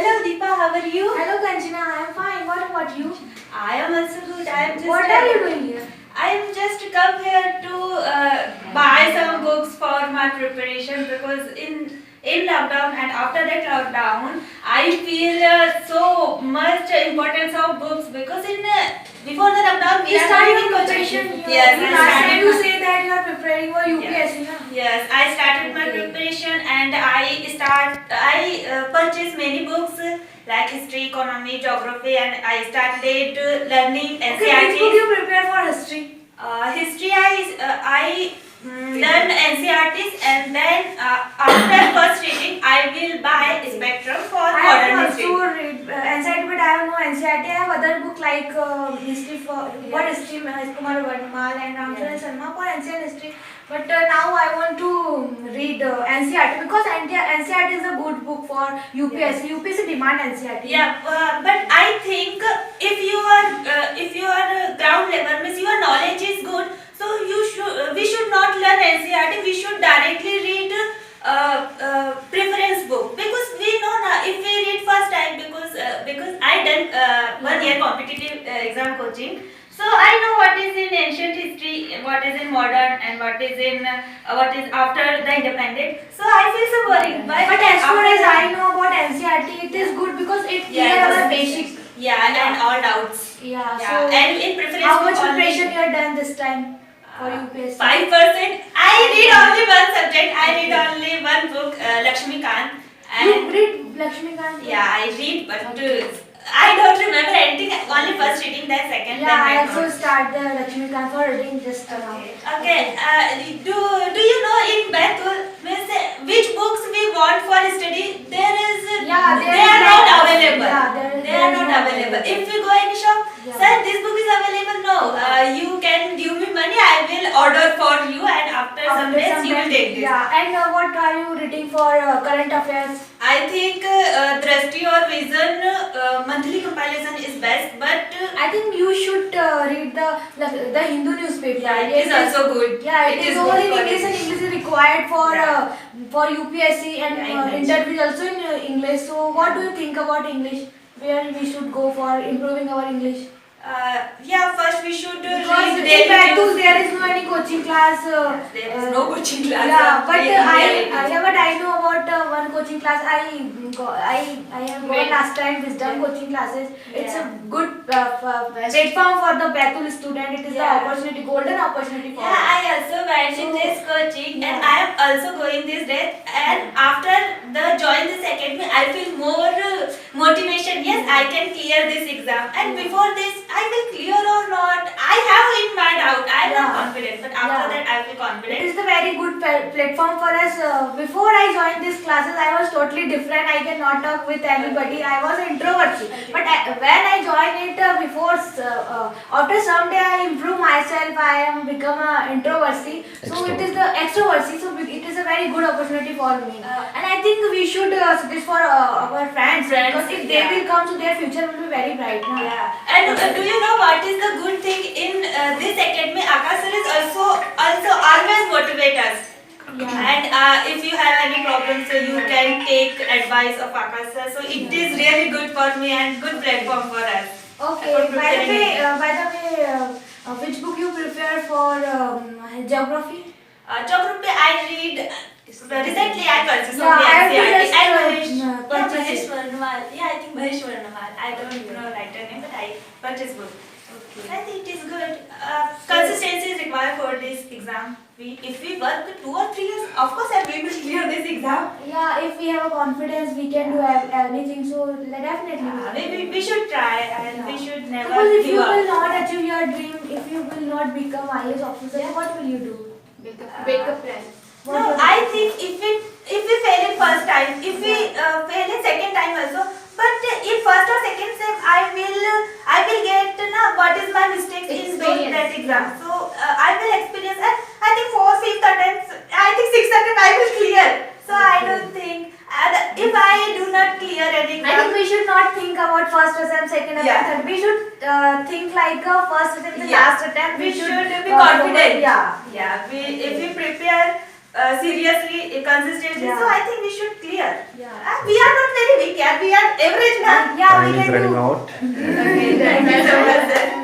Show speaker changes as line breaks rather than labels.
Hello Deepa, how are you?
Hello Kanchana, I am fine. What about you?
I am also good. I am just.
What are you doing here?
I am just come here to buy some books for my preparation because in lockdown and after that lockdown, I feel so much importance of books because in before the lockdown we
You
are
started
doing
your
coaching.
preparation.
Yes,
You
I
last
started
time you
my-
say that you are preparing for UPSC, na?
Yes, I started my
Okay.
preparation and I purchased many books like history, economy, geography, and I started learning
Okay,
NCERT.
which book you prepare for history?
History I learned NCERTs and then after first reading I will buy Spectrum for
I
modern
have
history.
also read NCERT, but I have no NCERT. I have other book like history for what history, Mahesh Kumar Varmal and Ramcharan Sharma for ancient history. But now I want to read NCERT because NCERT is a good book for UPSC. UPSC demand NCERT.
Yeah, but I think if you are ground level means your knowledge is good, so we should not learn NCERT. We should directly read preference book because we know now if we read first time because I done 1 year competitive exam coaching. So I know what is in ancient history, what is in modern, and what is after the independent. So I feel so worried.
But as far as I know about NCERT, it is good because it clears our basic.
And all doubts.
Yeah.
Yeah,
So
and in preference
how much
only-
preparation you have done this time for UPSC?
5%. I read only one subject. I read only one book, Lakshmi Kant.
You read Lakshmi Kant?
Yeah, I read, but I don't remember anything. Only first reading, then second,
Yeah, I
then
also start the Lakshmi Kant for reading just now.
Okay. Do you know in Bethel means which books we want for study? There is.
Yeah,
they are not available.
Yeah,
they are not available. If we go in shop,
Yeah.
sir, this book is available. No, you can give me money. I will order for you, and after some days you will take this.
Yeah, and what are you reading for current affairs?
I think Drashti or Vision monthly compilation is best, but
I think you should read the Hindu newspaper.
yeah, it is also good.
Yeah, it is all
good
in
for
English,
it.
and English is required for
Yeah.
for UPSC and
Yeah, English.
interviews also in English. So, what do you think about English? Where we should go for improving our English?
First we should
Because
read
in
daily
Baitul
news.
there is no any coaching class.
There is no coaching class.
Yeah, but
I
but I know about one coaching class. I have gone last time wisdom coaching classes. It's a good platform for the Baitul student. It is the opportunity, golden opportunity for.
I also went in this coaching and I am also going this day. And after the join this academy, I feel more motivation. Yes, I can clear this exam. And before this, I will clear or not. I have in my doubt. I am not confident, but after that, I feel
It
confident.
is the very good platform for us. Before I joined these classes, I was totally different. I cannot talk with anybody. I was an introvert. But when I joined it after some day I improve myself. I am become an introverty. So it is the extroverty. So it is a very good opportunity for me. And I think we should suggest for our friends because if they will come, so their future will be very bright. Na?
Yeah, and do you know what is the good thing in this academy? Akash sir is also always motivate us.
Yeah.
And if you have any problems, so you can take advice of Akash sir. So it is really good for me and good platform for us.
Okay. By the way, which book you prefer for geography?
Geography I read recently. I purchased
Yeah,
only
I have
NCERT. And
just purchased
Mahesh
it.
Varnamal. Yeah, I think Mahesh Varnamal. I don't know writer name, but I purchased book. I think it is good. Consistency is required for this exam. If we work 2 or 3 years, of course, we will clear this exam.
Yeah, if we have a confidence, we can do anything. So definitely.
We should try and we should never
Suppose if
give
you
up.
will not achieve your dream, if you will not become IAS officer, what will you do?
Make a plan.
What
No,
will
I
you do?
think if we fail in first time, if we fail in second time also, but in first or second sem, I will get what is my mistakes in that exam. So I will experience, and I think 4th, 5th attempt, I think 6th attempt I will clear. So I don't think if I do not clear any
I think
exam.
we should not think about first attempt, second attempt,
Yeah.
third. We should think like a first attempt and
Yeah.
last attempt.
We should be
go
confident.
with- Yeah.
Yeah, if we prepare seriously, consistently,
Yeah.
so I think we should clear.
Yeah.
We are not very weak take care. We are average, ma'am.
Yeah, we
Time is
can
running
do.
out.
Okay, thank you so much, sir.